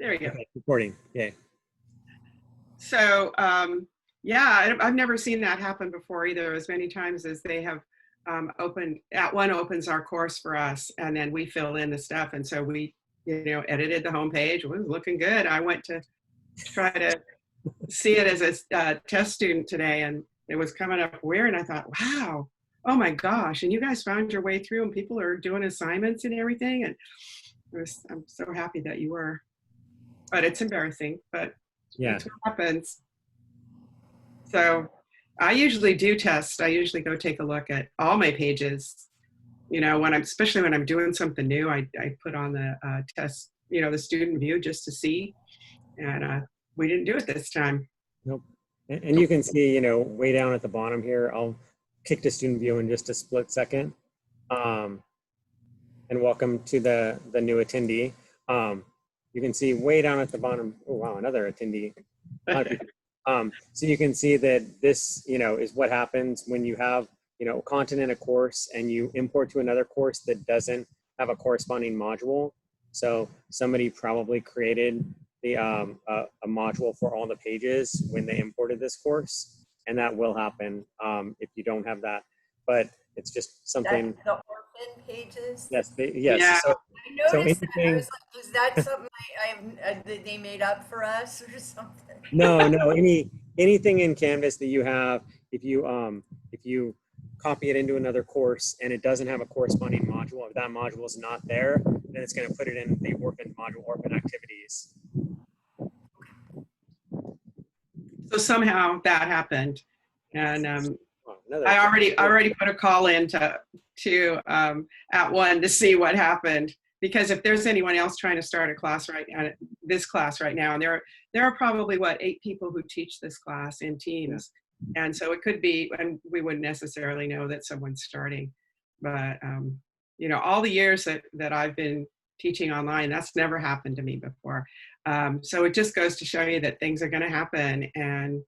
There you go. Okay, recording. Yeah. So, yeah, I've never seen that happen before either, as many times as they have @ONE opens our course for us, and then we fill in the stuff. And so we, edited the homepage. It was looking good. I went to try to see it as a test student today, and it was coming up weird. And I thought, wow, oh my gosh. And you guys found your way through, and people are doing assignments and everything. And I'm so happy that you were. But it's embarrassing, but Yeah. that's what happens. So I usually do test. I usually go take a look at all my pages. Especially when I'm doing something new, I put on the test, the student view just to see. And we didn't do it this time. Nope. And you can see, way down at the bottom here, I'll kick to student view in just a split second. And welcome to the new attendee. You can see way down at the bottom, oh wow, another attendee. So you can see that this, is what happens when you have, content in a course and you import to another course that doesn't have a corresponding module. So somebody probably created the a module for all the pages when they imported this course, and that will happen if you don't have that. But it's just something. That's the orphan pages. Yes. Yes. Yeah. So, I noticed that. I was like, was that something that they made up for us or something? No. Anything in Canvas that you have, if you copy it into another course and it doesn't have a corresponding module, if that module is not there, then it's going to put it in the orphan module, orphan activities. So somehow that happened, and I already put a call in to @ONE to see what happened, because if there's anyone else trying to start a class this class right now, and there are probably 8 people who teach this class in teams, and so it could be, and we wouldn't necessarily know that someone's starting, but all the years that I've been teaching online, that's never happened to me before. So it just goes to show you that things are going to happen, and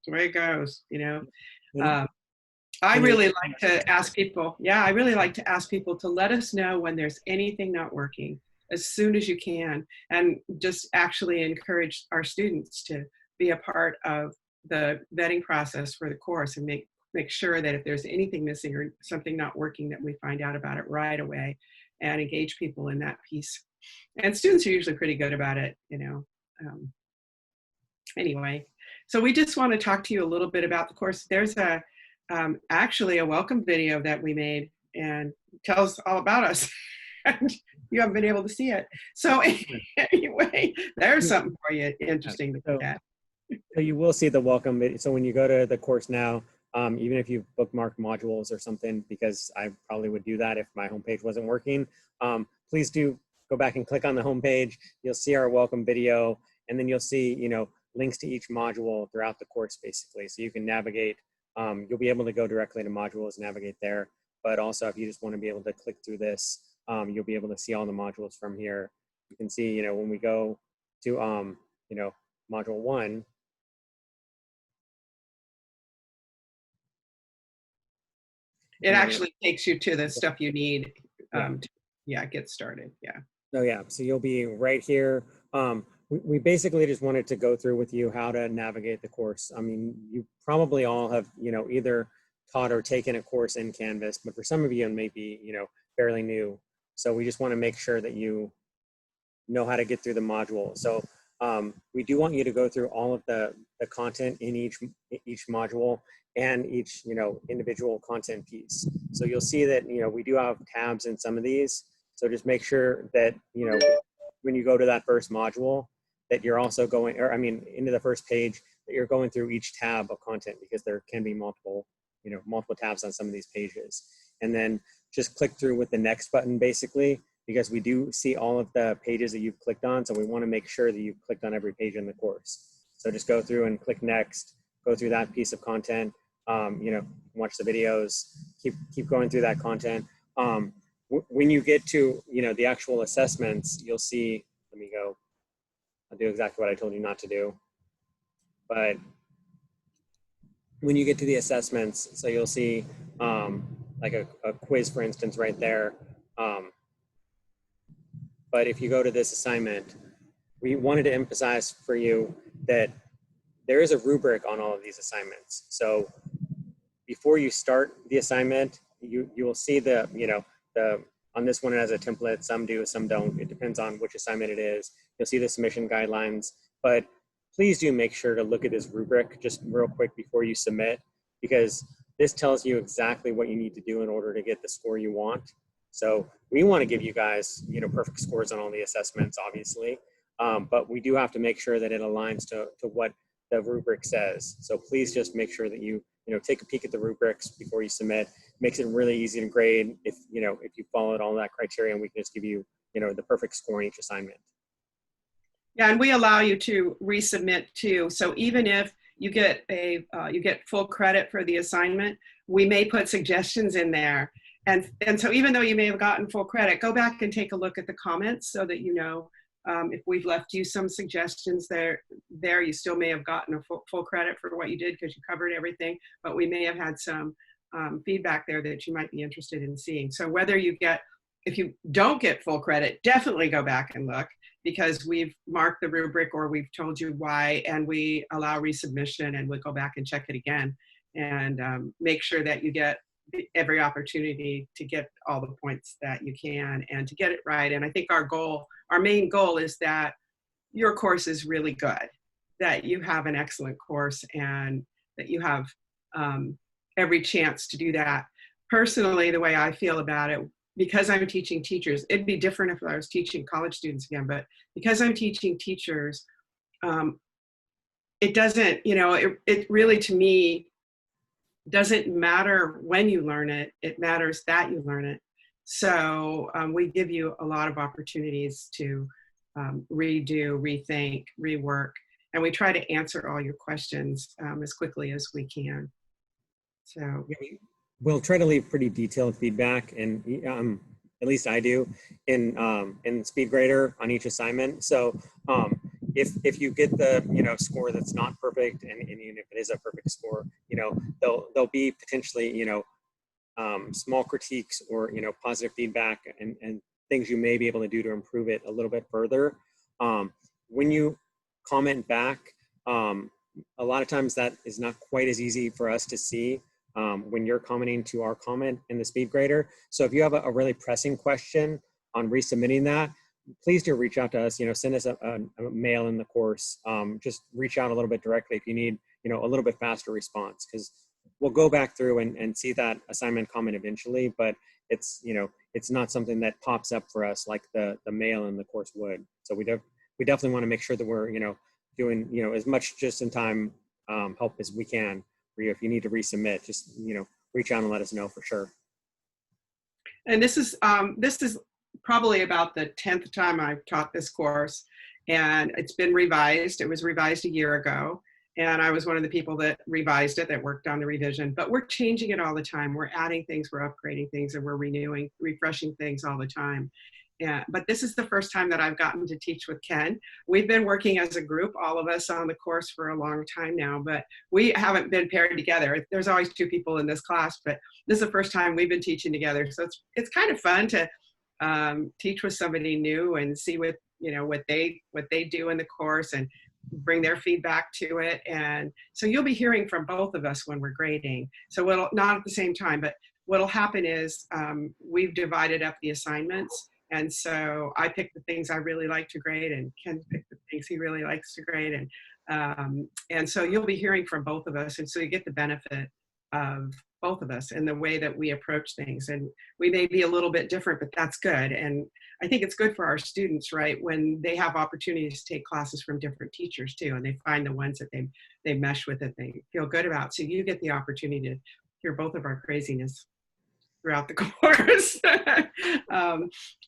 the way it goes, I really like to ask people, to let us know when there's anything not working as soon as you can, and just actually encourage our students to be a part of the vetting process for the course, and make sure that if there's anything missing or something not working, that we find out about it right away and engage people in that piece. And students are usually pretty good about it, Anyway, so we just want to talk to you a little bit about the course. There's actually a welcome video that we made and tells all about us. And you haven't been able to see it. So anyway, there's something for you interesting to look at. So you will see the welcome video. So when you go to the course now, even if you've bookmarked modules or something, because I probably would do that if my homepage wasn't working, please do go back and click on the homepage. You'll see our welcome video, and then you'll see, links to each module throughout the course, basically. So you can navigate, you'll be able to go directly to modules, navigate there. But also, if you just want to be able to click through this, you'll be able to see all the modules from here. You can see, when we go to, module 1, it actually takes you to the stuff you need to get started. Yeah. So yeah, so you'll be right here. We basically just wanted to go through with you how to navigate the course. I mean, you probably all have, either taught or taken a course in Canvas, but for some of you it may be, fairly new. So we just want to make sure that you know how to get through the module. So we do want you to go through all of the content in each module and each, individual content piece. So you'll see that, we do have tabs in some of these. So just make sure that, when you go to that first module, that you're also going, into the first page, that you're going through each tab of content, because there can be multiple tabs on some of these pages. And then just click through with the next button, basically, because we do see all of the pages that you've clicked on. So we want to make sure that you've clicked on every page in the course. So just go through and click next, go through that piece of content, watch the videos, keep going through that content. When you get to, the actual assessments, you'll see, let me go, I'll do exactly what I told you not to do. But when you get to the assessments, so you'll see like a quiz, for instance, right there. But if you go to this assignment, we wanted to emphasize for you that there is a rubric on all of these assignments. So before you start the assignment, you will see the, on this one it has a template, some do, some don't. It depends on which assignment it is. You'll see the submission guidelines, but please do make sure to look at this rubric just real quick before you submit, because this tells you exactly what you need to do in order to get the score you want. So we want to give you guys, perfect scores on all the assessments, obviously, but we do have to make sure that it aligns to what the rubric says. So please just make sure that you take a peek at the rubrics before you submit. Makes it really easy to grade if you followed all that criteria, and we can just give you the perfect score in each assignment. Yeah, and we allow you to resubmit too. So even if you get you get full credit for the assignment, we may put suggestions in there. And so even though you may have gotten full credit, go back and take a look at the comments so that if we've left you some suggestions there, you still may have gotten a full credit for what you did because you covered everything, but we may have had some feedback there that you might be interested in seeing. So if you don't get full credit, definitely go back and look, because we've marked the rubric or we've told you why, and we allow resubmission, and we'll go back and check it again and make sure that you get every opportunity to get all the points that you can and to get it right. And I think our main goal is that your course is really good, that you have an excellent course, and that you have every chance to do that. Personally, the way I feel about it, because I'm teaching teachers, it'd be different if I was teaching college students again, but because I'm teaching teachers, it doesn't, it really, to me, doesn't matter when you learn it, it matters that you learn it. So we give you a lot of opportunities to redo, rethink, rework, and we try to answer all your questions as quickly as we can. So we'll try to leave pretty detailed feedback, and at least I do in SpeedGrader on each assignment. So if you get the score that's not perfect, and even if it is a perfect score, there'll be potentially small critiques or positive feedback and things you may be able to do to improve it a little bit further. When you comment back, a lot of times that is not quite as easy for us to see when you're commenting to our comment in the SpeedGrader. So if you have a really pressing question on resubmitting that, please do reach out to us, send us a mail in the course. Just reach out a little bit directly if you need, a little bit faster response, because we'll go back through and see that assignment comment eventually, but it's, it's not something that pops up for us like the mail in the course would. So we definitely want to make sure that we're, doing, as much just in time help as we can. If you need to resubmit, just, reach out and let us know for sure. And this is probably about the 10th time I've taught this course, and it's been revised. It was revised a year ago, and I was one of the people that revised it, that worked on the revision, but we're changing it all the time. We're adding things, we're upgrading things, and we're renewing, refreshing things all the time. Yeah, but this is the first time that I've gotten to teach with Ken. We've been working as a group, all of us on the course, for a long time now, but we haven't been paired together. There's always two people in this class, but this is the first time we've been teaching together. So it's kind of fun to teach with somebody new and see what they do in the course and bring their feedback to it. And so you'll be hearing from both of us when we're grading. So not at the same time, but what'll happen is we've divided up the assignments. And so I pick the things I really like to grade, and Ken picked the things he really likes to grade. And so you'll be hearing from both of us. And so you get the benefit of both of us and the way that we approach things. And we may be a little bit different, but that's good. And I think it's good for our students, right, when they have opportunities to take classes from different teachers too, and they find the ones that they mesh with, that they feel good about. So you get the opportunity to hear both of our craziness throughout the course.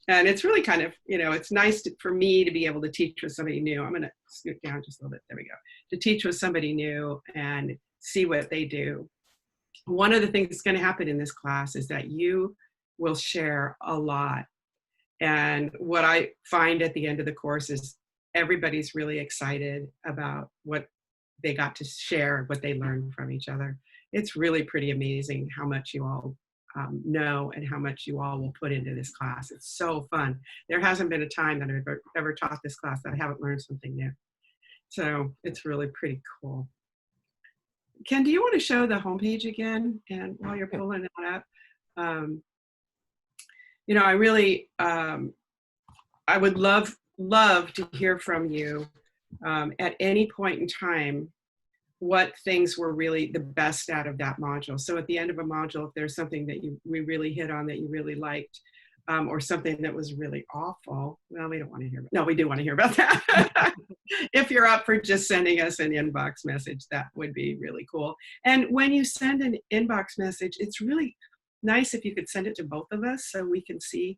And it's really kind of, it's nice for me to be able to teach with somebody new. I'm going to scoot down just a little bit. There we go. To teach with somebody new and see what they do. One of the things that's going to happen in this class is that you will share a lot. And what I find at the end of the course is everybody's really excited about what they got to share, what they learned from each other. It's really pretty amazing how much you all know and how much you all will put into this class. It's so fun. There hasn't been a time that I've ever taught this class that I haven't learned something new. So it's really pretty cool. Ken, do you want to show the homepage again? And while you're pulling it up, you know, I really, I would love to hear from you at any point in time what things were really the best out of that module. So at the end of a module, if there's something that we really hit on that you really liked, or something that was really awful, well, we don't want to hear about, no, we do want to hear about that. If you're up for just sending us an inbox message, that would be really cool. And when you send an inbox message, it's really nice if you could send it to both of us so we can see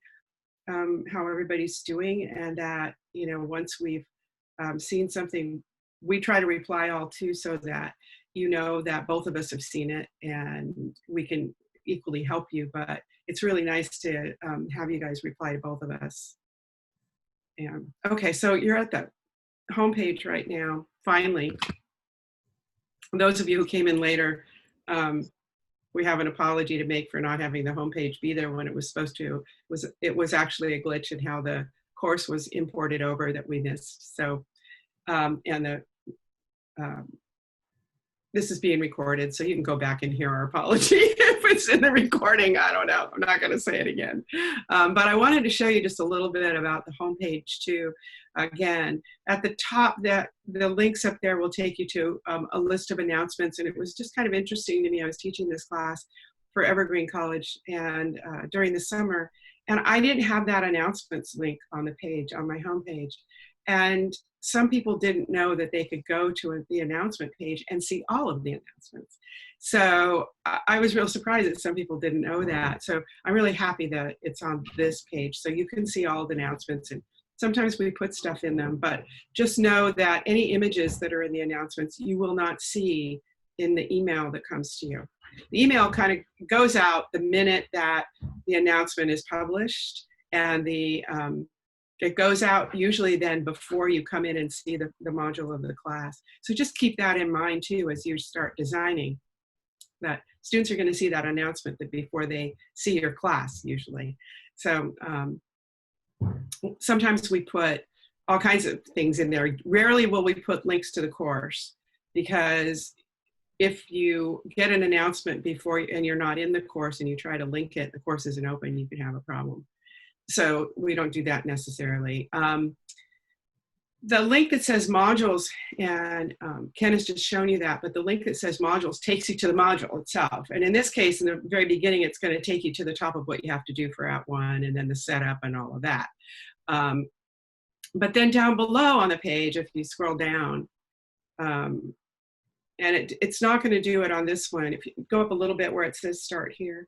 how everybody's doing, and that, you know, once we've seen something, we try to reply all too, so that you know that both of us have seen it and we can equally help you. But it's really nice to have you guys reply to both of us. And okay, so you're at the homepage right now, finally. Those of you who came in later, we have an apology to make for not having the homepage be there when it was supposed to. It was actually a glitch in how the course was imported over that we missed. So, this is being recorded, so you can go back and hear our apology if it's in the recording. I don't know. I'm not going to say it again. But I wanted to show you just a little bit about the homepage too. Again, at the top, the links up there will take you to a list of announcements. And it was just kind of interesting to me. I was teaching this class for Evergreen College and during the summer, and I didn't have that announcements link on the page, on my homepage. And some people didn't know that they could go to the announcement page and see all of the announcements. So I was real surprised that some people didn't know that. So I'm really happy that it's on this page, so you can see all the announcements. And sometimes we put stuff in them, but just know that any images that are in the announcements, you will not see in the email that comes to you. The email kind of goes out the minute that the announcement is published, and it goes out usually then before you come in and see the module of the class. So just keep that in mind too as you start designing, that students are going to see that announcement before they see your class usually. So sometimes we put all kinds of things in there. Rarely will we put links to the course, because if you get an announcement before and you're not in the course and you try to link it, the course isn't open, you could have a problem. So we don't do that necessarily. The link that says modules, and Ken has just shown you that, but the link that says modules takes you to the module itself. And in this case, in the very beginning, it's going to take you to the top of what you have to do for Act 1 and then the setup and all of that. But then down below on the page, if you scroll down, and it's not going to do it on this one. If you go up a little bit where it says start here,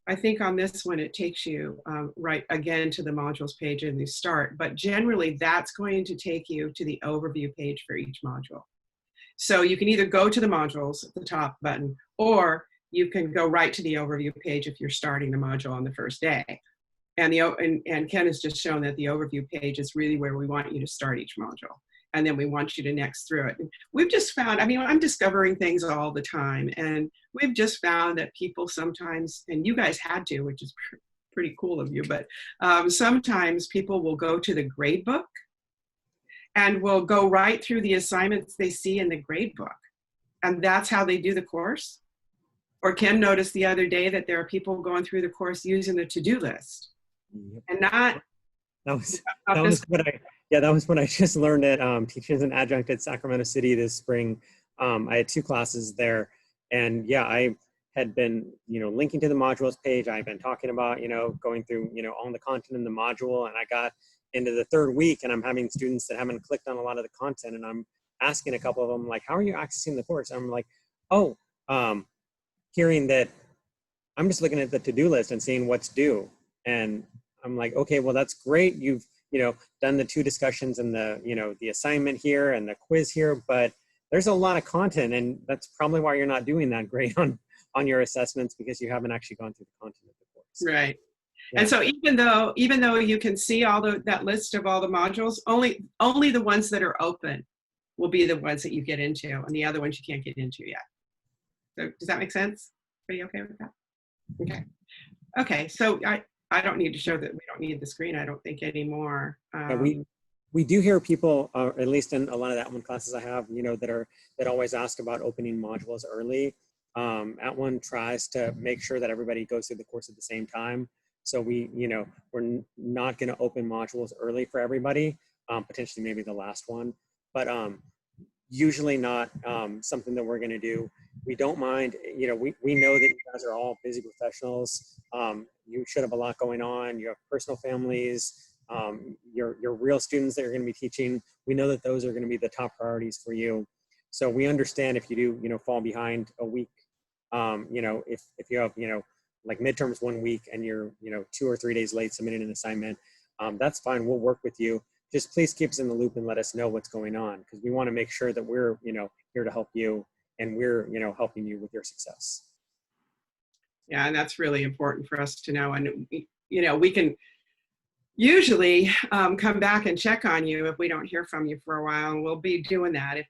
I think on this one, it takes you right again to the modules page and you start, but generally that's going to take you to the overview page for each module. So you can either go to the modules at the top button, or you can go right to the overview page if you're starting the module on the first day. And Ken has just shown that the overview page is really where we want you to start each module. And then we want you to next through it. And we've just found, I mean, I'm discovering things all the time, and we've just found that people sometimes, and you guys had to, which is pretty cool of you, but sometimes people will go to the grade book and will go right through the assignments they see in the grade book. And that's how they do the course. Or Ken noticed the other day that there are people going through the course using the to-do list. Yep. And not. That was what I just learned at Teaching as an Adjunct at Sacramento City this spring. I had 2 classes there, and yeah, I had been, linking to the modules page. I've been talking about, going through, all the content in the module, and I got into the 3rd week, and I'm having students that haven't clicked on a lot of the content, and I'm asking a couple of them, like, how are you accessing the course? I'm like, oh, hearing that I'm just looking at the to-do list and seeing what's due, and I'm like, okay, well, that's great. You've done the 2 discussions and the assignment here and the quiz here, but there's a lot of content, and that's probably why you're not doing that great on your assessments, because you haven't actually gone through the content of the course. Right. Yeah. And so even though you can see all that list of all the modules, only the ones that are open will be the ones that you get into, and the other ones you can't get into yet. So does that make sense? Are you okay with that? Okay. Okay. So I don't need to show that we don't need the screen, I don't think anymore. Yeah, we do hear people, at least in a lot of the @ONE classes I have, that always ask about opening modules early. @ONE tries to make sure that everybody goes through the course at the same time. So we're not going to open modules early for everybody, potentially maybe the last one, but usually not something that we're going to do. We don't mind, we know that you guys are all busy professionals. You should have a lot going on. You have personal families. Your real students that you're going to be teaching, we know that those are going to be the top priorities for you. So we understand if you do, fall behind a week, if you have, like midterms 1 week and you're, 2 or 3 days late submitting an assignment, that's fine. We'll work with you. Just please keep us in the loop and let us know what's going on, because we want to make sure that we're, here to help you, and we're, helping you with your success. Yeah, and that's really important for us to know. And, we can usually come back and check on you if we don't hear from you for a while. And we'll be doing that if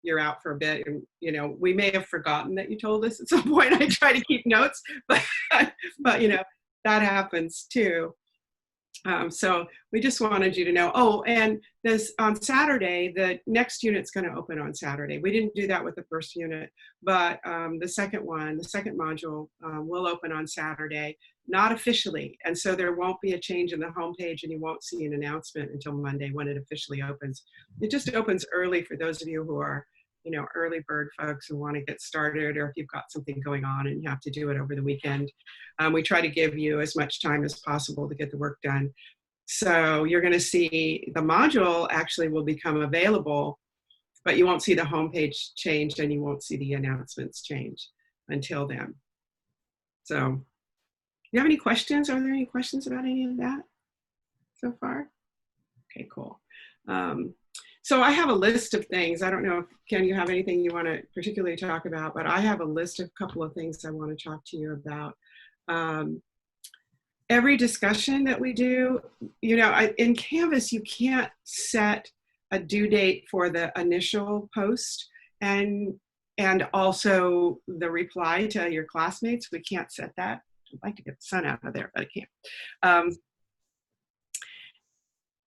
you're out for a bit. And, we may have forgotten that you told us at some point. I try to keep notes, but that happens too. So we just wanted you to know. Oh, and this on Saturday, the next unit's going to open on Saturday. We didn't do that with the first unit, but the second module will open on Saturday, not officially. And so there won't be a change in the homepage, and you won't see an announcement until Monday when it officially opens. It just opens early for those of you who are, early bird folks who want to get started, or if you've got something going on and you have to do it over the weekend. We try to give you as much time as possible to get the work done. So you're going to see the module actually will become available, but you won't see the homepage change, and you won't see the announcements change until then. So do you have any questions? Are there any questions about any of that so far? Okay, cool. So I have a list of things. I don't know if, Ken, you have anything you want to particularly talk about, but I have a list of a couple of things I want to talk to you about. Every discussion that we do, in Canvas, you can't set a due date for the initial post and also the reply to your classmates. We can't set that. I'd like to get the sun out of there, but I can't.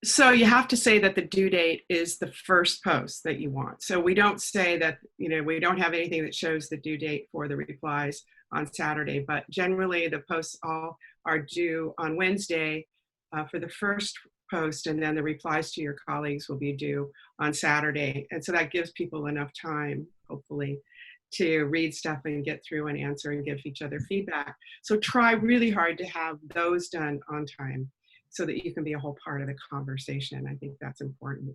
So you have to say that the due date is the first post that you want. So we don't say that, we don't have anything that shows the due date for the replies on Saturday, but generally the posts all are due on Wednesday for the first post, and then the replies to your colleagues will be due on Saturday. And so that gives people enough time, hopefully, to read stuff and get through and answer and give each other feedback. So try really hard to have those done on time, so that you can be a whole part of the conversation. I think that's important.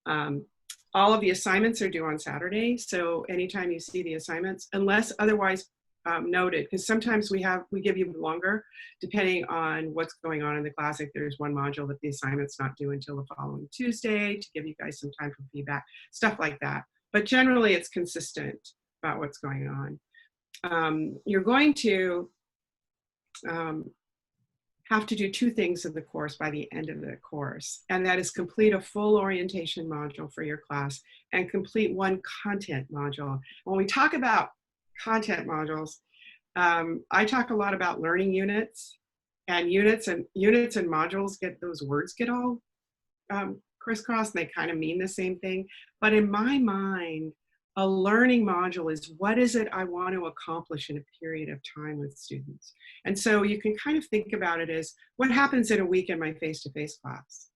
All of the assignments are due on Saturday. So anytime you see the assignments, unless otherwise noted, because sometimes we give you longer depending on what's going on in the class. If there's one module that the assignment's not due until the following Tuesday, to give you guys some time for feedback, stuff like that. But generally it's consistent about what's going on. You're going to have to do two things in the course by the end of the course, and that is complete a full orientation module for your class and complete one content module. When we talk about content modules, I talk a lot about learning units, and units and modules those words get all crisscrossed, and they kind of mean the same thing. But in my mind, a learning module is, what is it I want to accomplish in a period of time with students? And so you can kind of think about it as, what happens in a week in my face-to-face class?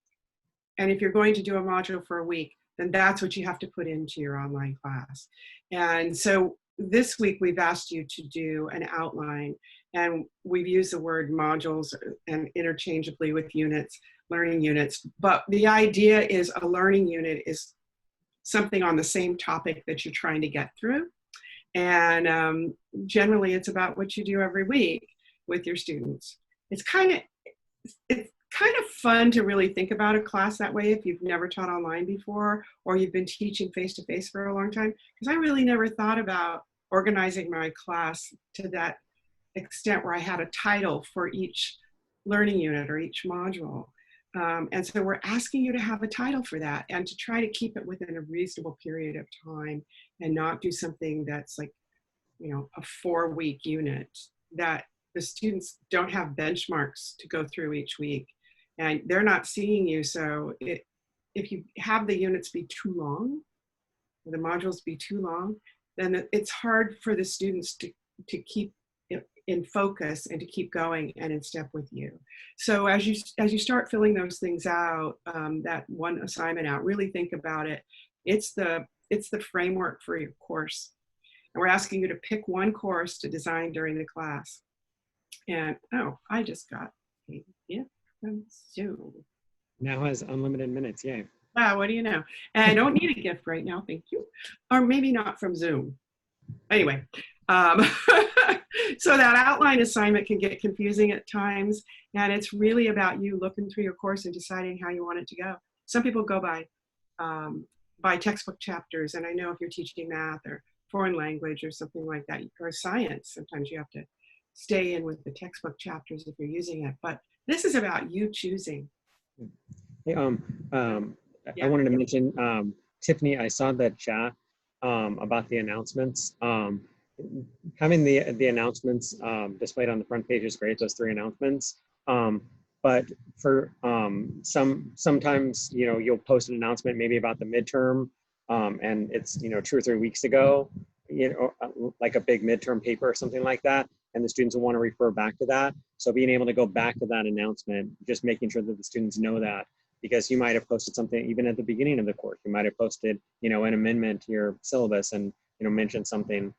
And if you're going to do a module for a week, then that's what you have to put into your online class. And so this week we've asked you to do an outline, and we've used the word modules and interchangeably with units, learning units. But the idea is a learning unit is something on the same topic that you're trying to get through. And generally it's about what you do every week with your students. It's kind of fun to really think about a class that way if you've never taught online before, or you've been teaching face-to-face for a long time, because I really never thought about organizing my class to that extent where I had a title for each learning unit or each module. And so we're asking you to have a title for that, and to try to keep it within a reasonable period of time, and not do something that's like, a 4-week unit that the students don't have benchmarks to go through each week, and they're not seeing you. So if you have the units be too long, the modules be too long, then it's hard for the students to keep in focus and to keep going and in step with you. So as you start filling those things out, that one assignment out, really think about it. It's the framework for your course. And we're asking you to pick one course to design during the class. And oh, I just got a gift from Zoom. Now has unlimited minutes, yay. Wow, what do you know? And I don't need a gift right now, thank you. Or maybe not from Zoom. Anyway, so that outline assignment can get confusing at times, and it's really about you looking through your course and deciding how you want it to go. Some people go by textbook chapters, and I know if you're teaching math or foreign language or something like that, or science, sometimes you have to stay in with the textbook chapters if you're using it. But this is about you choosing. Hey, I wanted to mention, Tiffany, I saw the chat about the announcements. Having the announcements displayed on the front page is great, those 3 announcements. But for sometimes, you know, you'll post an announcement maybe about the midterm, and it's, you know, 2 or 3 weeks ago, you know, like a big midterm paper or something like that, and the students will want to refer back to that. So being able to go back to that announcement, just making sure that the students know that, because you might have posted something even at the beginning of the course. You might have posted, you know, an amendment to your syllabus and, you know, mentioned something,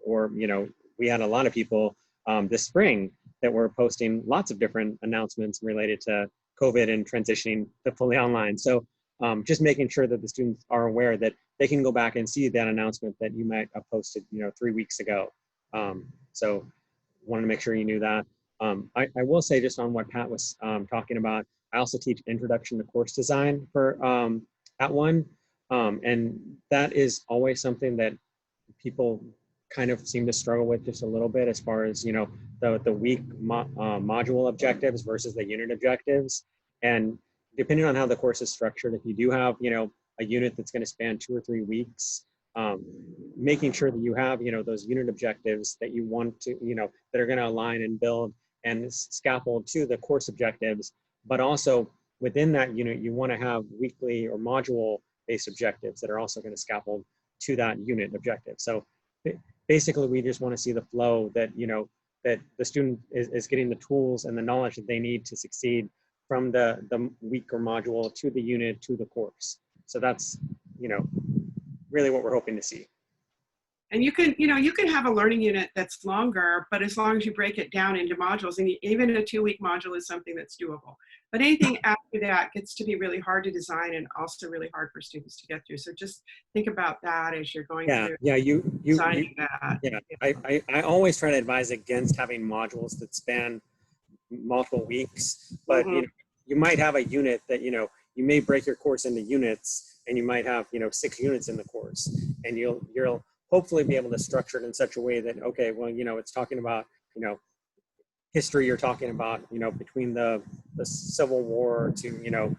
or, you know, we had a lot of people this spring that were posting lots of different announcements related to COVID and transitioning to fully online. So just making sure that the students are aware that they can go back and see that announcement that you might have posted, you know, 3 weeks ago. So wanted to make sure you knew that. I will say, just on what Pat was talking about, I also teach Introduction to Course Design for at one, and that is always something that people kind of seem to struggle with just a little bit, as far as, you know, the week module objectives versus the unit objectives. And depending on how the course is structured, if you do have, you know, a unit that's going to span 2 or 3 weeks, making sure that you have, you know, those unit objectives that you want to, you know, that are going to align and build and scaffold to the course objectives. But also within that unit, you want to have weekly or module based objectives that are also going to scaffold to that unit objective. So basically, we just want to see the flow, that, you know, that the student is getting the tools and the knowledge that they need to succeed from the week or module to the unit to the course. So that's, you know, really what we're hoping to see. And you can have a learning unit that's longer, but as long as you break it down into modules, and even a 2-week module is something that's doable. But anything after that gets to be really hard to design and also really hard for students to get through. So just think about that as you're going through. Yeah, you designing that. Yeah, I always try to advise against having modules that span multiple weeks, but you know, you might have a unit that, you know, you may break your course into units, and you might have, you know, 6 units in the course, and you'll hopefully be able to structure it in such a way that, okay, well, you know, it's talking about, you know, history, you're talking about, you know, between the Civil War to, you know,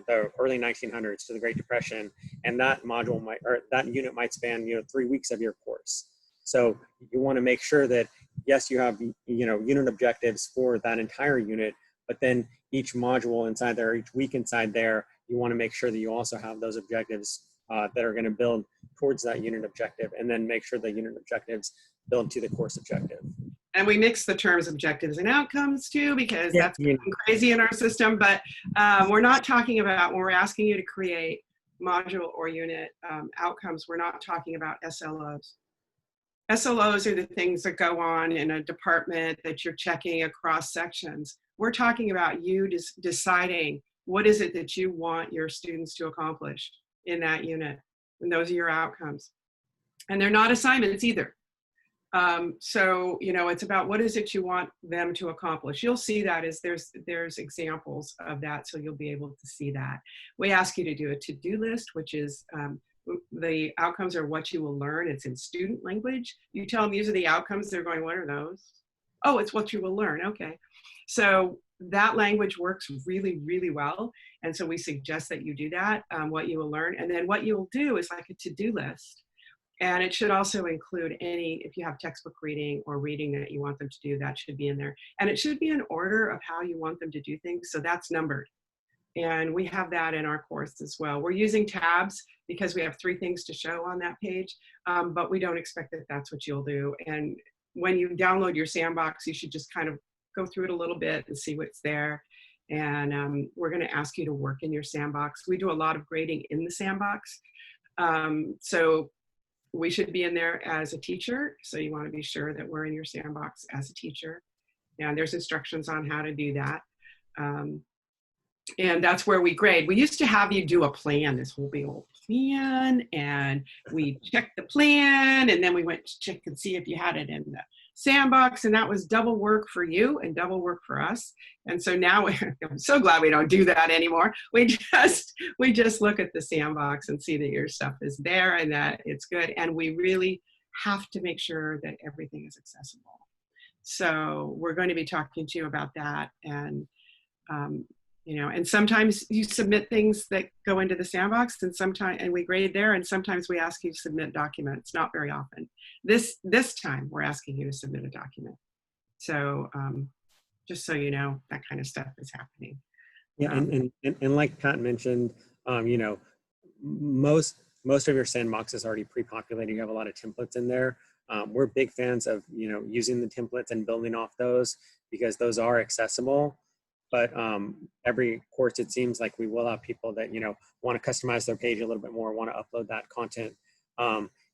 the early 1900s to the Great Depression, and that module might, or that unit might span, you know, 3 weeks of your course. So you want to make sure that, yes, you have, you know, unit objectives for that entire unit, but then each module inside there, each week inside there, you want to make sure that you also have those objectives that are going to build towards that unit objective, and then make sure the unit objectives build to the course objective. And we mix the terms objectives and outcomes too, because that's crazy in our system. But we're not talking about, when we're asking you to create module or unit outcomes, we're not talking about SLOs. SLOs are the things that go on in a department that you're checking across sections. We're talking about you deciding what is it that you want your students to accomplish in that unit. And those are your outcomes. And they're not assignments either. So, you know, it's about what is it you want them to accomplish. You'll see that as there's examples of that, so you'll be able to see that. We ask you to do a to-do list, which is the outcomes are what you will learn. It's in student language. You tell them these are the outcomes, they're going, what are those? Oh, it's what you will learn. Okay. So that language works really, really well. And so we suggest that you do that, what you will learn. And then what you'll do is like a to-do list. And it should also include any, if you have textbook reading or reading that you want them to do, that should be in there. And it should be in order of how you want them to do things. So that's numbered. And we have that in our course as well. We're using tabs because we have 3 things to show on that page, but we don't expect that that's what you'll do. And when you download your sandbox, you should just kind of go through it a little bit and see what's there. And we're going to ask you to work in your sandbox. We do a lot of grading in the sandbox. So we should be in there as a teacher. So you want to be sure that we're in your sandbox as a teacher. And there's instructions on how to do that. And that's where we grade. We used to have you do a plan, this whole big old plan, and we checked the plan, and then we went to check and see if you had it in the sandbox, and that was double work for you and double work for us. And so now I'm so glad we don't do that anymore. We just look at the sandbox and see that your stuff is there and that it's good. And we really have to make sure that everything is accessible. So we're going to be talking to you about that. And you know, and sometimes you submit things that go into the sandbox, and we grade there, and sometimes we ask you to submit documents. Not very often. This time we're asking you to submit a document. So just so you know, that kind of stuff is happening. Yeah, and like Pat mentioned, you know, most of your sandbox is already pre-populated. You have a lot of templates in there. We're big fans of, you know, using the templates and building off those because those are accessible. But every course, it seems like we will have people that, you know, want to customize their page a little bit more, want to upload that content.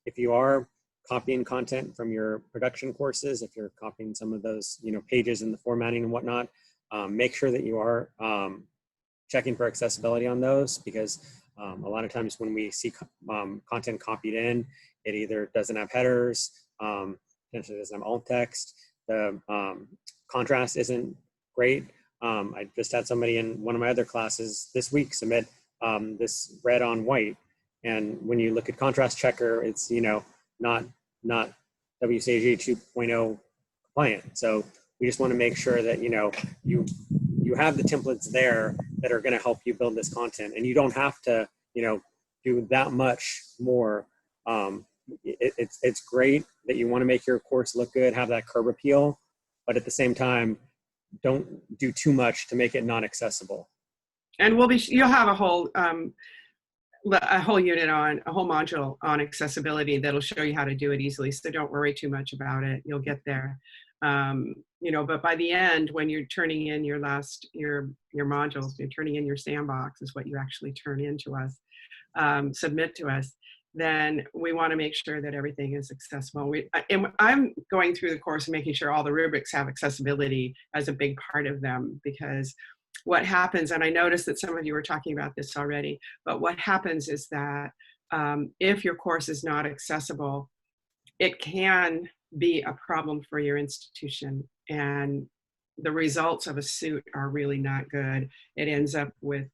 If you are copying content from your production courses, if you're copying some of those, you know, pages and the formatting and whatnot, make sure that you are checking for accessibility on those, because a lot of times when we see content copied in, it either doesn't have headers, potentially doesn't have alt text, the contrast isn't great. I just had somebody in one of my other classes this week submit this red on white. And when you look at contrast checker, it's, you know, not WCAG 2.0 compliant. So we just want to make sure that, you know, you have the templates there that are going to help you build this content. And you don't have to, you know, do that much more. It's great that you want to make your course look good, have that curb appeal, but at the same time, don't do too much to make it not accessible. And you'll have a whole unit on, a whole module on accessibility that'll show you how to do it easily. So don't worry too much about it. You'll get there. You know, but by the end, when you're turning in your modules, you're turning in your sandbox is what you actually turn in to us, submit to us, then we want to make sure that everything is accessible. I'm going through the course and making sure all the rubrics have accessibility as a big part of them, because what happens, and I noticed that some of you were talking about this already, but what happens is that if your course is not accessible, it can be a problem for your institution, and the results of a suit are really not good. It ends up with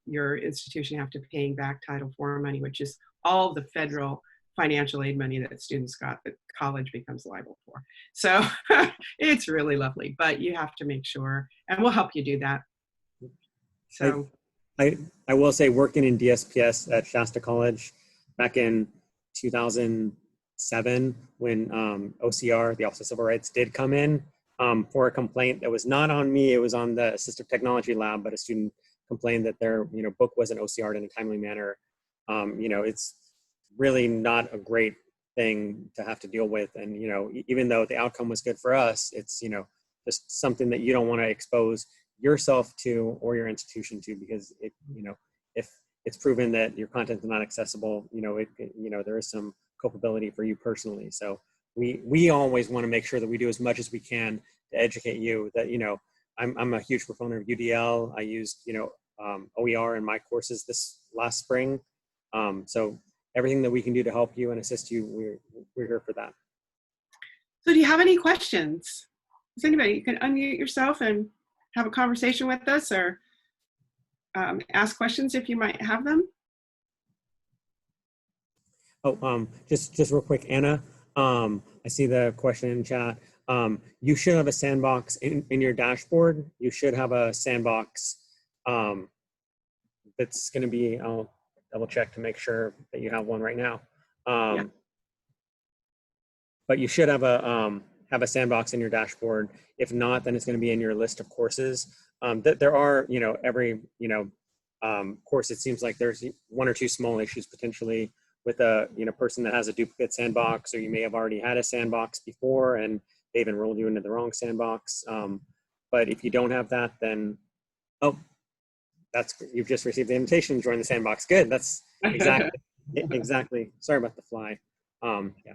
your institution have to paying back Title IV money, which is all the federal financial aid money that students got that college becomes liable for. So it's really lovely, but you have to make sure, and we'll help you do that. So I will say, working in DSPS at Shasta College back in 2007, when OCR, the Office of Civil Rights, did come in for a complaint that was not on me, it was on the assistive technology lab, but a student complained that their, you know, book wasn't OCR'd in a timely manner. You know, it's really not a great thing to have to deal with. And, you know, even though the outcome was good for us, it's, you know, just something that you don't want to expose yourself to or your institution to, because it, you know, if it's proven that your content is not accessible, you know, you know, there is some culpability for you personally. So we always want to make sure that we do as much as we can to educate you that, you know, I'm a huge proponent of UDL. I used, you know, OER in my courses this last spring. So everything that we can do to help you and assist you, we're here for that. do you have any questions? Does anybody, you can unmute yourself and have a conversation with us, or ask questions if you might have them. Oh, just real quick, Anna, I see the question in chat. You should have a sandbox in your dashboard. You should have a sandbox that's going to be, I'll double check to make sure that you have one right now. Yeah. but you should have a sandbox in your dashboard. If not, then it's going to be in your list of courses. That there are, every, course, it seems like there's one or two small issues potentially with a, person that has a duplicate sandbox, or you may have already had a sandbox before and they've enrolled you into the wrong sandbox. But if you don't have that, then, oh, you've just received the invitation to join the sandbox. Good. That's exactly. Sorry about the fly. Yeah.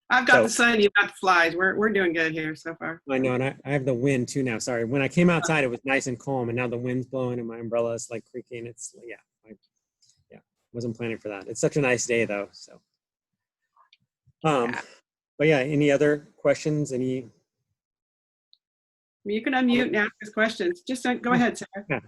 I've got the sun, you've got the flies. We're doing good here so far. I know, and I have the wind too now. Sorry. When I came outside, it was nice and calm, and now the wind's blowing and my umbrella is like creaking. It's wasn't planning for that. It's such a nice day though. So, but yeah, any other questions? You can unmute and ask us questions. Just go ahead, Sarah. Yeah.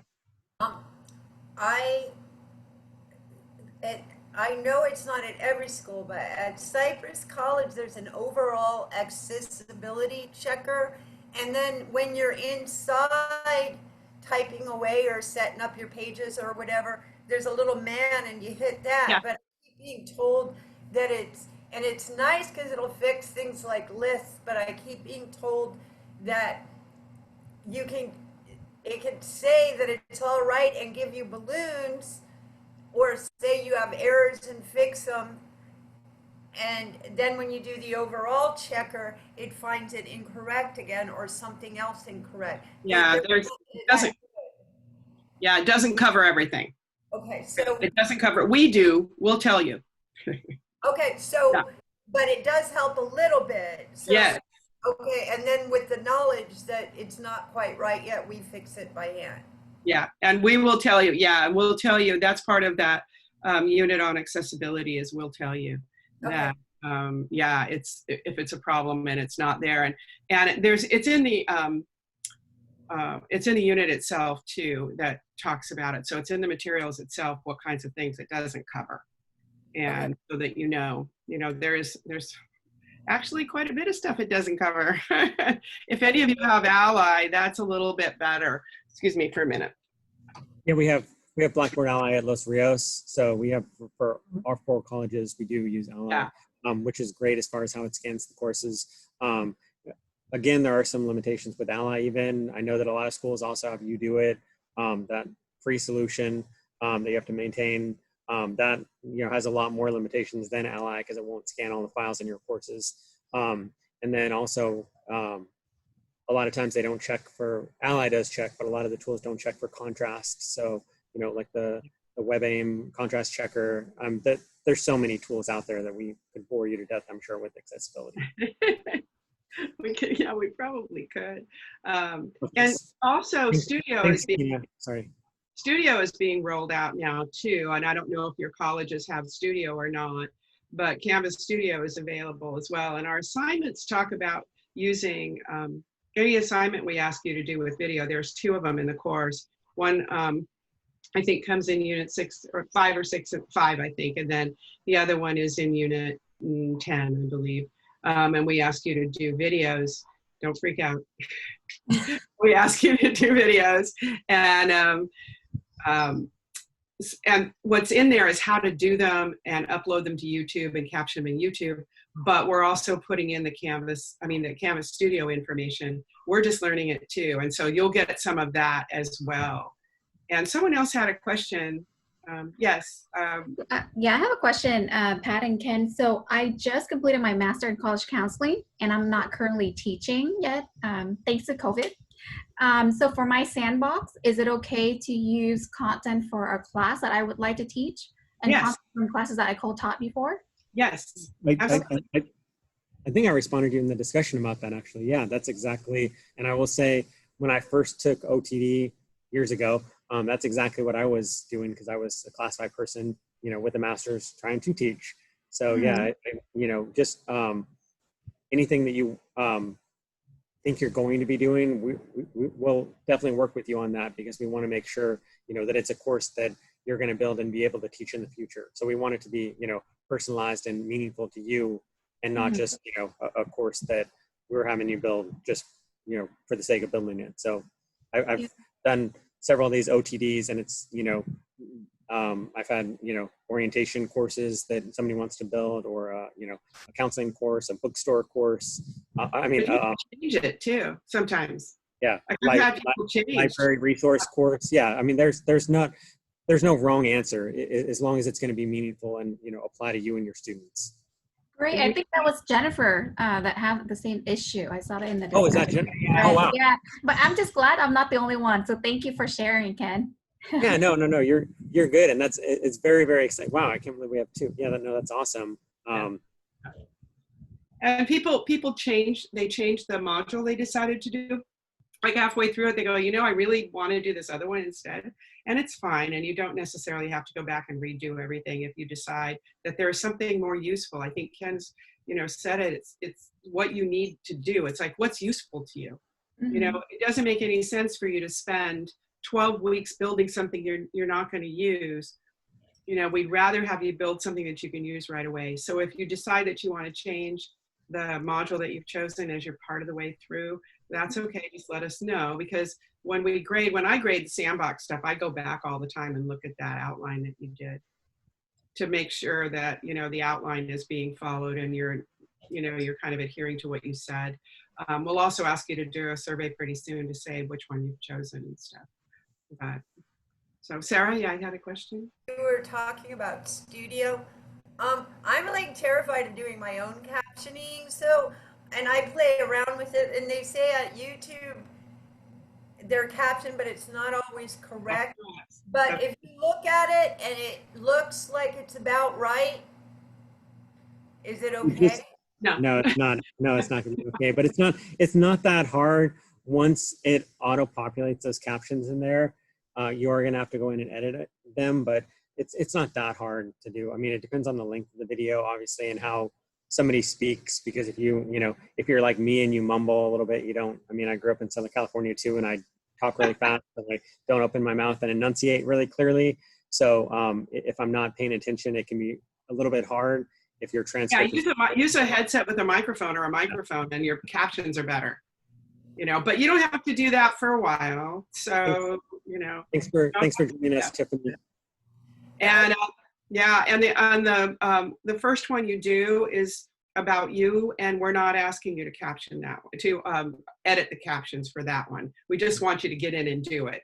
I know it's not at every school, but at Cypress College, there's an overall accessibility checker. And then when you're inside typing away or setting up your pages or whatever, there's a little man and you hit that. Yeah. But I keep being told that it's nice because it'll fix things like lists, but I keep being told that it can say that it's all right and give you balloons, or say you have errors and fix them, and then when you do the overall checker, it finds it incorrect again or something else incorrect. Yeah, it doesn't cover everything. Okay, so it doesn't cover. We'll tell you. Okay, so Yeah. But it does help a little bit. So, Yes. Okay, and then with the knowledge that it's not quite right yet, we fix it by hand. Yeah, and we will tell you. Yeah, we'll tell you. That's part of that unit on accessibility is we'll tell you that. It's if it's a problem and it's not there, and it's in the unit itself too that talks about it. So it's in the materials itself what kinds of things it doesn't cover, and so that there's actually quite a bit of stuff it doesn't cover. If any of you have Ally, that's a little bit better. Excuse me for a minute. Yeah, we have Blackboard Ally at Los Rios. So we have for our 4 colleges, we do use Ally, which is great as far as how it scans the courses. Again, there are some limitations with Ally even. I know that a lot of schools also have You Do It, that free solution that you have to maintain. That has a lot more limitations than Ally because it won't scan all the files in your courses. And then also, a lot of times they don't check for, Ally does check, but a lot of the tools don't check for contrast. So, like the WebAIM contrast checker, there's so many tools out there that we could bore you to death, I'm sure, with accessibility. We probably could. And also Studio is being rolled out now too. And I don't know if your colleges have Studio or not, but Canvas Studio is available as well. And our assignments talk about using any assignment we ask you to do with video. There's 2 of them in the course. One, I think comes in unit 6 or 5 or 6 and 5, I think. And then the other one is in unit 10, I believe. And we ask you to do videos. Don't freak out. We ask you to do videos, and what's in there is how to do them and upload them to YouTube and caption them in YouTube. But we're also putting in the Canvas Studio information. We're just learning it too, and so you'll get some of that as well. And someone else had a question. Yes. Yeah, I have a question, Pat and Ken. So I just completed my master in college counseling, and I'm not currently teaching yet, thanks to COVID. So for my sandbox, is it okay to use content for a class that I would like to teach and content from classes that I co-taught before? Yes. I think I responded to you in the discussion about that actually. Yeah, that's exactly. And I will say when I first took OTD years ago, that's exactly what I was doing because I was a class 5 person, with a master's trying to teach. So yeah, just anything that you think you're going to be doing, we'll definitely work with you on that because we want to make sure, that it's a course that you're going to build and be able to teach in the future. So we want it to be, personalized and meaningful to you and not just, a course that we're having you build just, for the sake of building it. So I've done several of these OTDs and it's, I've had, orientation courses that somebody wants to build, or, a counseling course, a bookstore course. But you can change it too sometimes. Yeah. I've had people change. Library resource course. Yeah. I mean, there's no wrong answer as long as it's going to be meaningful and, apply to you and your students. Great. I think that was Jennifer that had the same issue. I saw that in the Oh, is that discussion. Jennifer? Oh, wow. Yeah, but I'm just glad I'm not the only one. So thank you for sharing, Ken. Yeah, no, you're good, and it's very, very exciting. Wow, I can't believe we have two. Yeah, that's awesome. And people change the module they decided to do. Like halfway through it, they go, I really want to do this other one instead. And it's fine. And you don't necessarily have to go back and redo everything if you decide that there's something more useful. I think Ken's, said it. It's what you need to do. It's like, what's useful to you? Mm-hmm. It doesn't make any sense for you to spend 12 weeks building something you're not going to use. We'd rather have you build something that you can use right away. So if you decide that you want to change the module that you've chosen as you're part of the way through, that's okay. Just let us know, because when I grade the sandbox stuff, I go back all the time and look at that outline that you did to make sure that, the outline is being followed and you're kind of adhering to what you said. We'll also ask you to do a survey pretty soon to say which one you've chosen and stuff. So Sarah, yeah, I had a question. We were talking about studio. I'm like terrified of doing my own captioning. And I play around with it, and they say at YouTube they're captioned, but it's not always correct. But if you look at it and it looks like it's about right, is it okay? No, it's not. No, it's not going to be okay. But it's not that hard. Once it auto-populates those captions in there, you are going to have to go in and edit them, but it's not that hard to do. I mean, it depends on the length of the video, obviously, and how somebody speaks, because if if you're like me and you mumble a little bit, I grew up in Southern California too, and I talk really fast, and I don't open my mouth and enunciate really clearly. So if I'm not paying attention, it can be a little bit hard if you're transcribing. Yeah, use a headset with a microphone or a microphone, and your captions are better. But you don't have to do that for a while. So, Thanks for joining us, Tiffany. And the first one you do is about you, and we're not asking you to caption that one, to edit the captions for that one. We just want you to get in and do it.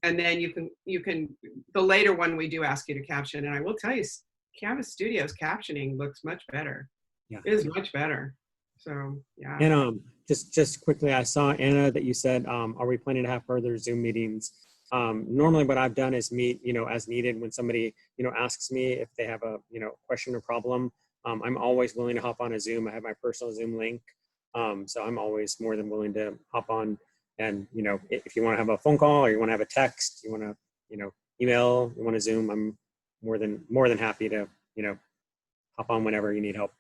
And then you can, the later one we do ask you to caption, and I will tell you, Canvas Studio's captioning looks much better. Yeah. It is much better. So, yeah. And just quickly, I saw, Anna, that you said, are we planning to have further Zoom meetings? Normally what I've done is meet, as needed when somebody, asks me if they have a, question or problem. I'm always willing to hop on a Zoom. I have my personal Zoom link. So I'm always more than willing to hop on, and, if you want to have a phone call or you want to have a text, you want to, email, you want to Zoom, I'm more than happy to, hop on whenever you need help.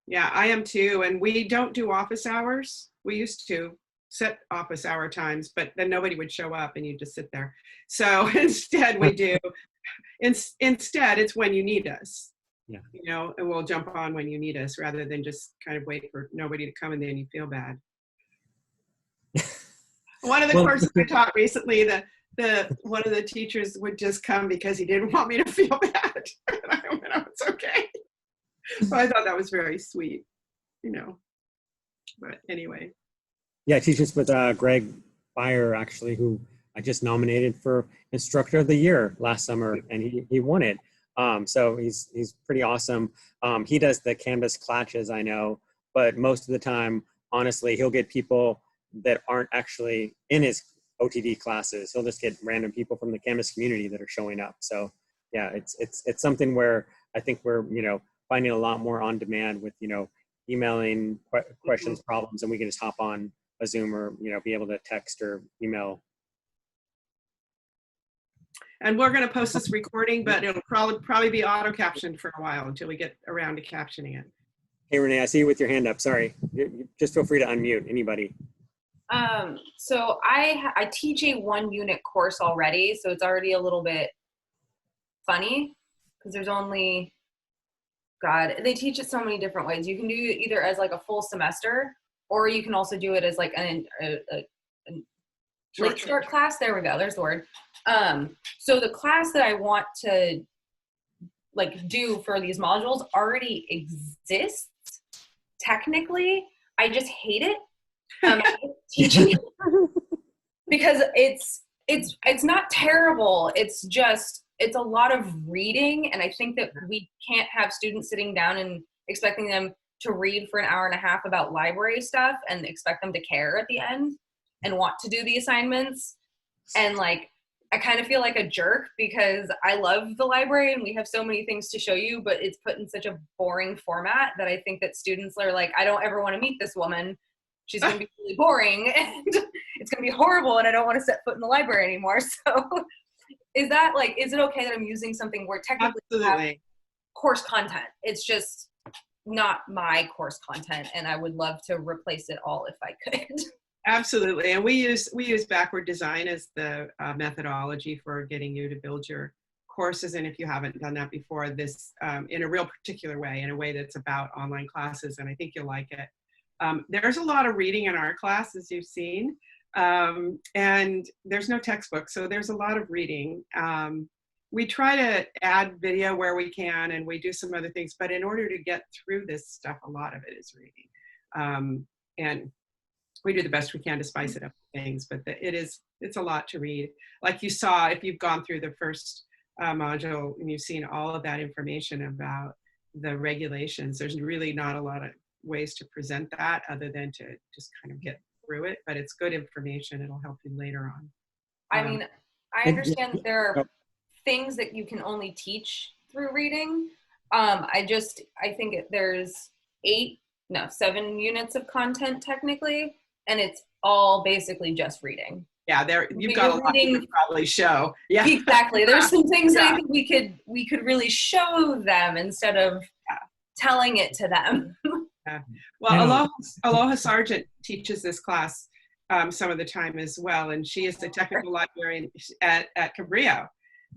Yeah, I am too. And we don't do office hours. We used to set office hour times, but then nobody would show up and you just sit there. So instead we do, instead it's when you need us, yeah. And we'll jump on when you need us rather than just kind of wait for nobody to come and then you feel bad. One of the courses I taught recently, one of the teachers would just come because he didn't want me to feel bad. And I went, oh, it's okay. So I thought that was very sweet, but anyway. Yeah, I teach this with Greg Beyer, actually, who I just nominated for Instructor of the Year last summer, and he won it. So he's pretty awesome. He does the Canvas classes, I know, but most of the time, honestly, he'll get people that aren't actually in his OTD classes. He'll just get random people from the Canvas community that are showing up. So yeah, it's something where I think we're, finding a lot more on demand with, emailing questions, problems, and we can just hop on a Zoom or, be able to text or email. And we're going to post this recording, but it'll probably be auto captioned for a while until we get around to captioning it. Hey, Renee, I see you with your hand up. Sorry. Just feel free to unmute anybody. So I teach a 1-unit course already, so it's already a little bit funny because there's only, they teach it so many different ways. You can do it either as like a full semester, or you can also do it as like a late start class. There we go. There's the word. So the class that I want to like do for these modules already exists technically. I just hate it. Teaching it because it's not terrible. It's a lot of reading, and I think that we can't have students sitting down and expecting them to read for an hour and a half about library stuff and expect them to care at the end and want to do the assignments. And like, I kind of feel like a jerk because I love the library and we have so many things to show you, but it's put in such a boring format that I think that students are like, I don't ever want to meet this woman. She's going to be really boring and it's going to be horrible and I don't want to set foot in the library anymore. So is it okay that I'm using something where technically Absolutely. have course content? It's just not my course content, and I would love to replace it all if I could. Absolutely. And we use backward design as the methodology for getting you to build your courses. And if you haven't done that before, this in a real particular way, in a way that's about online classes, and I think you'll like it. There's a lot of reading in our class, as you've seen, and there's no textbook, so there's a lot of reading. We try to add video where we can, and we do some other things, but in order to get through this stuff, a lot of it is reading. And we do the best we can to spice it up with things, but it's a lot to read. Like you saw, if you've gone through the first module and you've seen all of that information about the regulations, there's really not a lot of ways to present that other than to just kind of get through it, but it's good information. It'll help you later on. I mean, I understand that there are things that you can only teach through reading. I think there's 7 units of content technically, and it's all basically just reading. Yeah, you've got a lot to probably show. Yeah, exactly. There's some things that I think we could really show them instead of telling it to them. Yeah. Well, Aloha Sargent teaches this class some of the time as well, and she is the technical librarian at Cabrillo,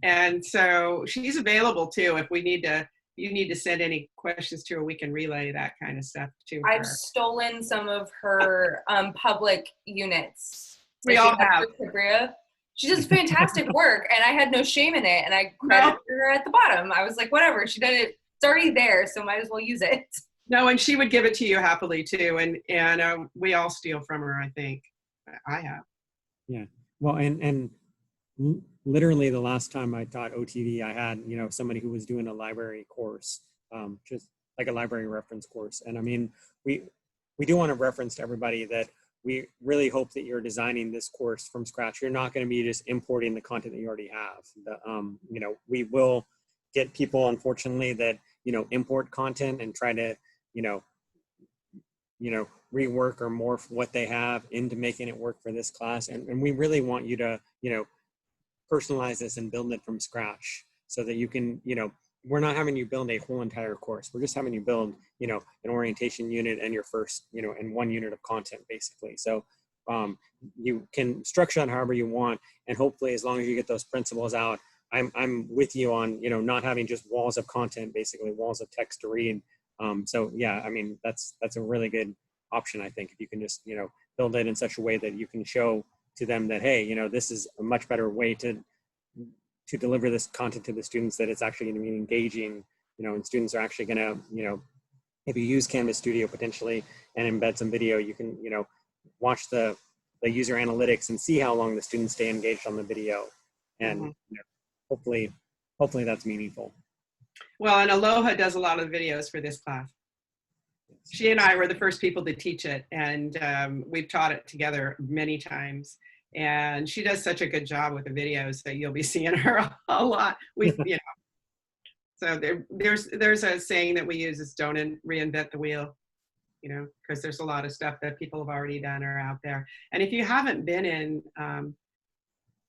and so she's available too. If you need to send any questions to her, we can relay that kind of stuff to her. I've stolen some of her public units. We all have. Cabrillo. She does fantastic work, and I had no shame in it, and I credited her at the bottom. I was like, whatever, she did it. It's already there, so might as well use it. No, and she would give it to you happily too, and we all steal from her. I think I have. Yeah, well, and literally the last time I taught OTD, I had somebody who was doing a library course, just like a library reference course. And I mean, we do want to reference to everybody that we really hope that you're designing this course from scratch. You're not going to be just importing the content that you already have. We will get people, unfortunately, that import content and try to rework or morph what they have into making it work for this class. And we really want you to, personalize this and build it from scratch so that you can, we're not having you build a whole entire course. We're just having you build, an orientation unit and your first, and 1 unit of content basically. So you can structure that however you want. And hopefully, as long as you get those principles out, I'm with you on, not having just walls of content, basically walls of text to read. So yeah, I mean, that's a really good option, I think, if you can just, build it in such a way that you can show to them that, hey, this is a much better way to deliver this content to the students, that it's actually going to be engaging, and students are actually going to, if you use Canvas Studio potentially and embed some video, you can, watch the user analytics and see how long the students stay engaged on the video. And hopefully that's meaningful. Well, and Aloha does a lot of videos for this class. She and I were the first people to teach it, and we've taught it together many times. And she does such a good job with the videos that you'll be seeing her a lot. So there's a saying that we use is don't reinvent the wheel, because there's a lot of stuff that people have already done or out there. And if you haven't been in,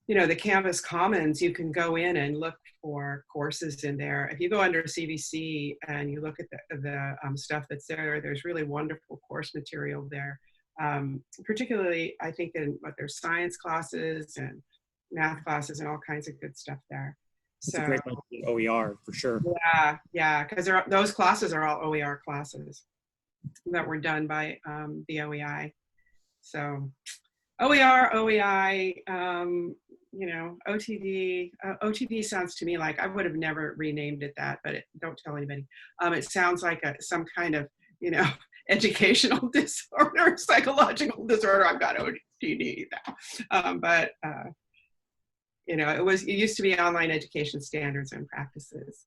the Canvas Commons, you can go in and look for courses in there. If you go under CVC and you look at the stuff that's there, there's really wonderful course material there. Particularly, I think there's science classes and math classes and all kinds of good stuff there. It's a great OER for sure. Yeah, because those classes are all OER classes that were done by the OEI. So OER, OEI, you know, OTD. OTD sounds to me like I would have never renamed it that, but don't tell anybody. It sounds like some kind of, you know, educational disorder, psychological disorder. I've got OTD now. You know, it used to be online education standards and practices.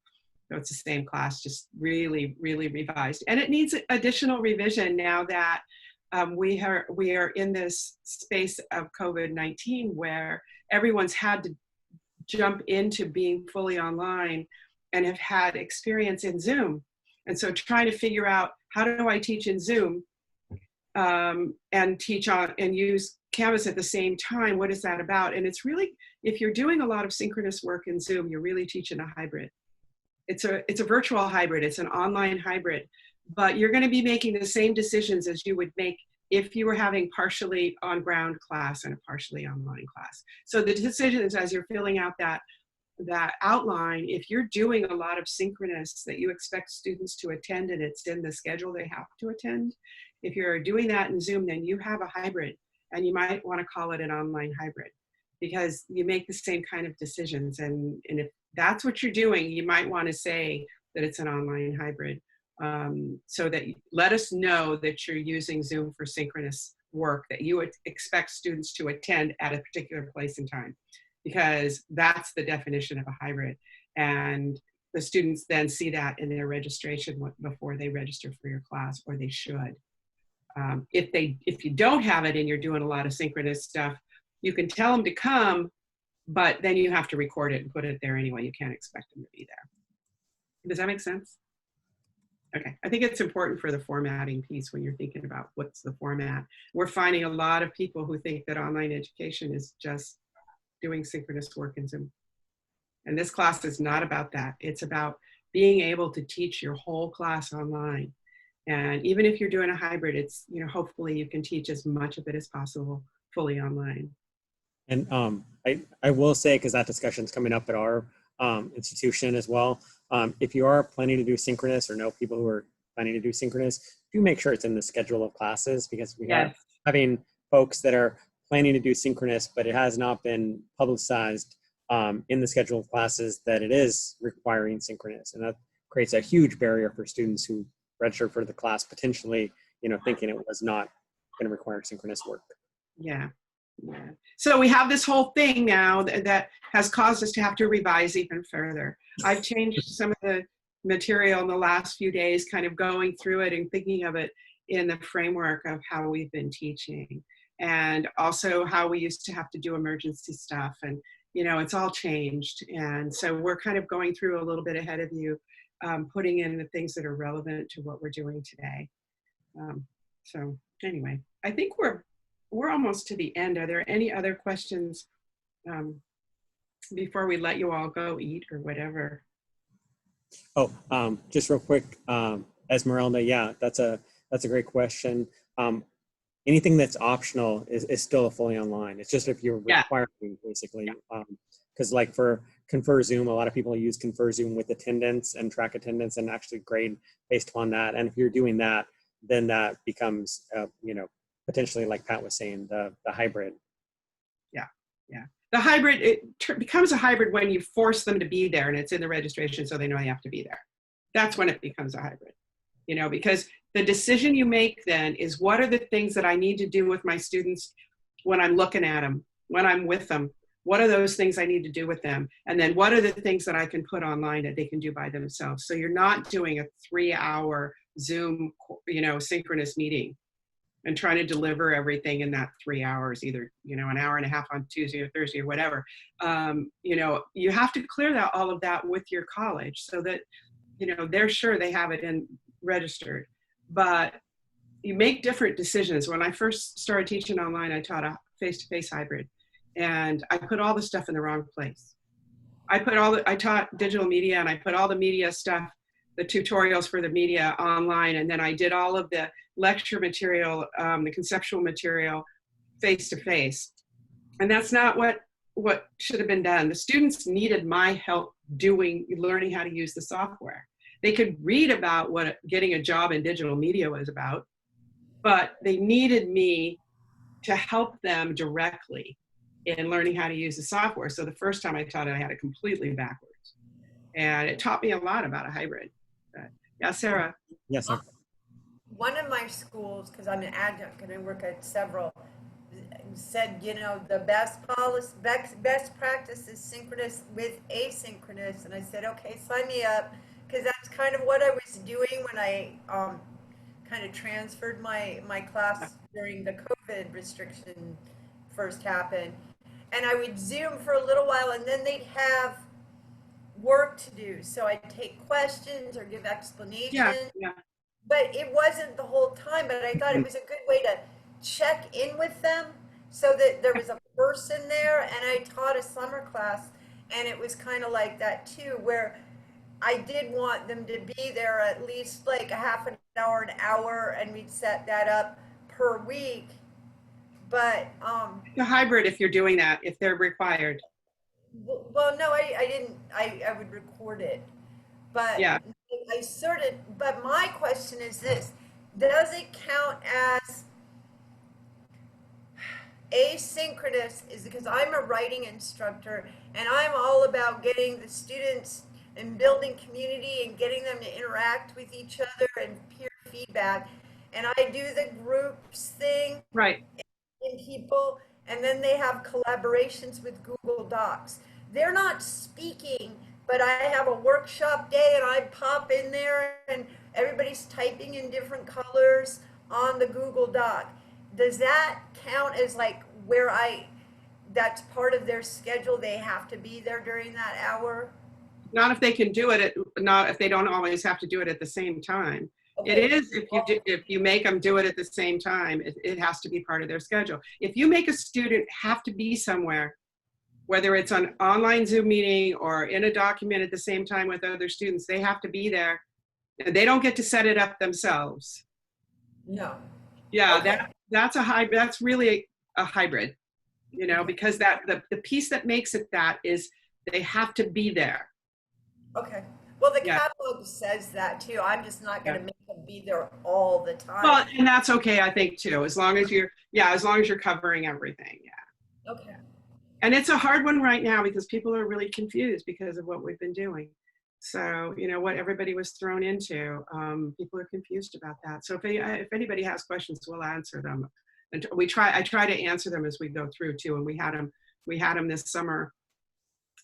So it's the same class, just really, really revised. And it needs additional revision now that we are in this space of COVID-19 where everyone's had to jump into being fully online and have had experience in Zoom. And so trying to figure out, how do I teach in Zoom and teach on and use Canvas at the same time? What is that about? And it's really, if you're doing a lot of synchronous work in Zoom, you're really teaching a hybrid. It's a virtual hybrid, it's an online hybrid, but you're going to be making the same decisions as you would make if you were having partially on ground class and a partially online class. So the decisions as you're filling out that outline, if you're doing a lot of synchronous that you expect students to attend and it's in the schedule they have to attend, if you're doing that in Zoom, then you have a hybrid, and you might want to call it an online hybrid because you make the same kind of decisions. And if that's what you're doing, you might want to say that it's an online hybrid, so that you let us know that you're using Zoom for synchronous work that you would expect students to attend at a particular place and time, because that's the definition of a hybrid. And the students then see that in their registration before they register for your class, or they should. If you don't have it and you're doing a lot of synchronous stuff, you can tell them to come, but then you have to record it and put it there anyway. You can't expect them to be there. Does that make sense? Okay, I think it's important for the formatting piece when you're thinking about what's the format. We're finding a lot of people who think that online education is just doing synchronous work in Zoom. And this class is not about that. It's about being able to teach your whole class online. And even if you're doing a hybrid, it's, you know, hopefully you can teach as much of it as possible fully online. And I will say, because that discussion is coming up at our institution as well, if you are planning to do synchronous or know people who are planning to do synchronous, do make sure it's in the schedule of classes, because we have having folks that are planning to do synchronous, but it has not been publicized in the schedule of classes that it is requiring synchronous. And that creates a huge barrier for students who register for the class, potentially, you know, thinking it was not going to require synchronous work. Yeah. Yeah. So we have this whole thing now that has caused us to have to revise even further. I've changed some of the material in the last few days, kind of going through it and thinking of it in the framework of how we've been teaching, and also how we used to have to do emergency stuff. And, you know, it's all changed. And so we're kind of going through a little bit ahead of you, putting in the things that are relevant to what we're doing today. So anyway, I think we're almost to the end. Are there any other questions before we let you all go eat or whatever? Oh, just real quick, Esmeralda, yeah, that's a great question. Anything that's optional is still a fully online. It's just if you're requiring, basically, because like for Confer Zoom, a lot of people use Confer Zoom with attendance and track attendance and actually grade based upon that. And if you're doing that, then that becomes, you know, potentially, like Pat was saying, the hybrid. Yeah. The hybrid, it becomes a hybrid when you force them to be there and it's in the registration so they know they have to be there. That's when it becomes a hybrid, you know, because the decision you make then is, what are the things that I need to do with my students when I'm looking at them, when I'm with them? What are those things I need to do with them? And then what are the things that I can put online that they can do by themselves? So you're not doing a 3-hour Zoom, you know, synchronous meeting and trying to deliver everything in that 3 hours, either, you know, an hour and a half on Tuesday or Thursday or whatever. You know, you have to clear that, all of that with your college so that, you know, they're sure they have it in registered. But you make different decisions. When I first started teaching online, I taught a face-to-face hybrid, and I put all the stuff in the wrong place. I taught digital media, and I put all the media stuff, the tutorials for the media online, and then I did all of the lecture material, the conceptual material, face-to-face. And that's not what should have been done. The students needed my help learning how to use the software. They could read about what getting a job in digital media was about, but they needed me to help them directly in learning how to use the software. So the first time I taught it, I had it completely backwards. And it taught me a lot about a hybrid. But, yeah, Sarah. Yes, sir. One of my schools, because I'm an adjunct and I work at several, said, you know, the best policy, best practice is synchronous with asynchronous. And I said, okay, sign me up, because that's kind of what I was doing when I kind of transferred my class during the COVID restriction first happened. And I would Zoom for a little while, and then they'd have work to do. So I'd take questions or give explanations. Yeah. But it wasn't the whole time, but I thought it was a good way to check in with them so that there was a person there. And I taught a summer class, and it was kind of like that too, where I did want them to be there at least like a half an hour, and we'd set that up per week. But The hybrid, if you're doing that, if they're required. well, no, I didn't. I would record it, but Yeah. I sort of. But my question is this: does it count as asynchronous? Is because I'm a writing instructor, and I'm all about getting the students and building community and getting them to interact with each other and peer feedback. And I do the groups thing Right. in people, and then they have collaborations with Google Docs. They're not speaking, but I have a workshop day and I pop in there and everybody's typing in different colors on the Google Doc. Does that count as like where that's part of their schedule? They have to be there during that hour? Not if they can do it, not if they don't always have to do it at the same time. Okay. It is if you make them do it at the same time, it has to be part of their schedule. If you make a student have to be somewhere, whether it's on online Zoom meeting or in a document at the same time with other students, they have to be there. They don't get to set it up themselves. No. Yeah, Okay. that's a hybrid. That's really a hybrid, you know, because that the piece that makes it that is they have to be there. Okay. Well, the Yeah. catalog says that too. I'm just not going to make them be there all the time. Well, and that's okay, I think, too, as long as you're covering everything. Yeah. Okay. And it's a hard one right now because people are really confused because of what we've been doing. So, you know, what everybody was thrown into, people are confused about that. So if anybody has questions, we'll answer them. And I try to answer them as we go through too. And we had them this summer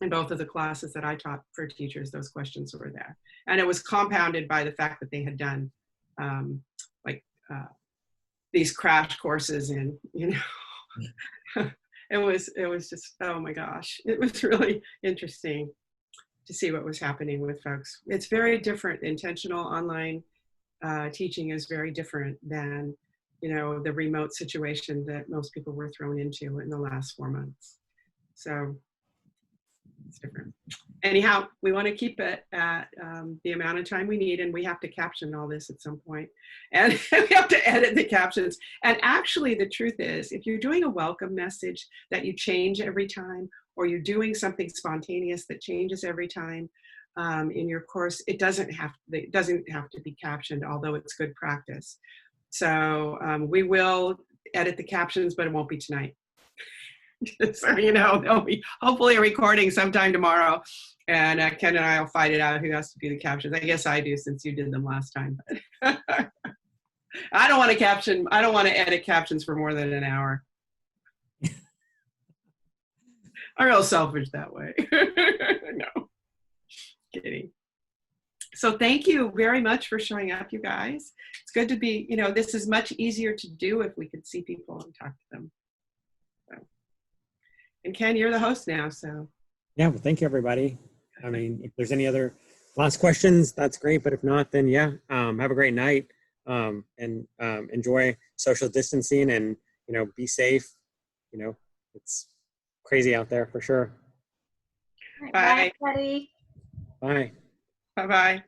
in both of the classes that I taught for teachers. Those questions were there. And it was compounded by the fact that they had done these crash courses in, you know, it was just, oh my gosh, it was really interesting to see what was happening with folks. It's very different. Intentional online teaching is very different than, you know, the remote situation that most people were thrown into in the last 4 months. So it's different. Anyhow, we want to keep it at the amount of time we need, and we have to caption all this at some point. And we have to edit the captions. And actually, the truth is, if you're doing a welcome message that you change every time, or you're doing something spontaneous that changes every time in your course, it doesn't have to be captioned, although it's good practice. So we will edit the captions, but it won't be tonight. So, you know, there'll be hopefully a recording sometime tomorrow, and Ken and I will fight it out who has to be the captions. I guess I do, since you did them last time. I don't want to edit captions for more than an hour. I'm real selfish that way. No, kidding. So thank you very much for showing up, you guys. It's good to be, you know, this is much easier to do if we could see people and talk to them. So. And Ken, you're the host now, so. Yeah, well, thank you, everybody. I mean, if there's any other last questions, that's great. But if not, then yeah, have a great night and enjoy social distancing, and, you know, be safe. You know, it's crazy out there for sure. Bye, everybody. Bye. Bye-bye.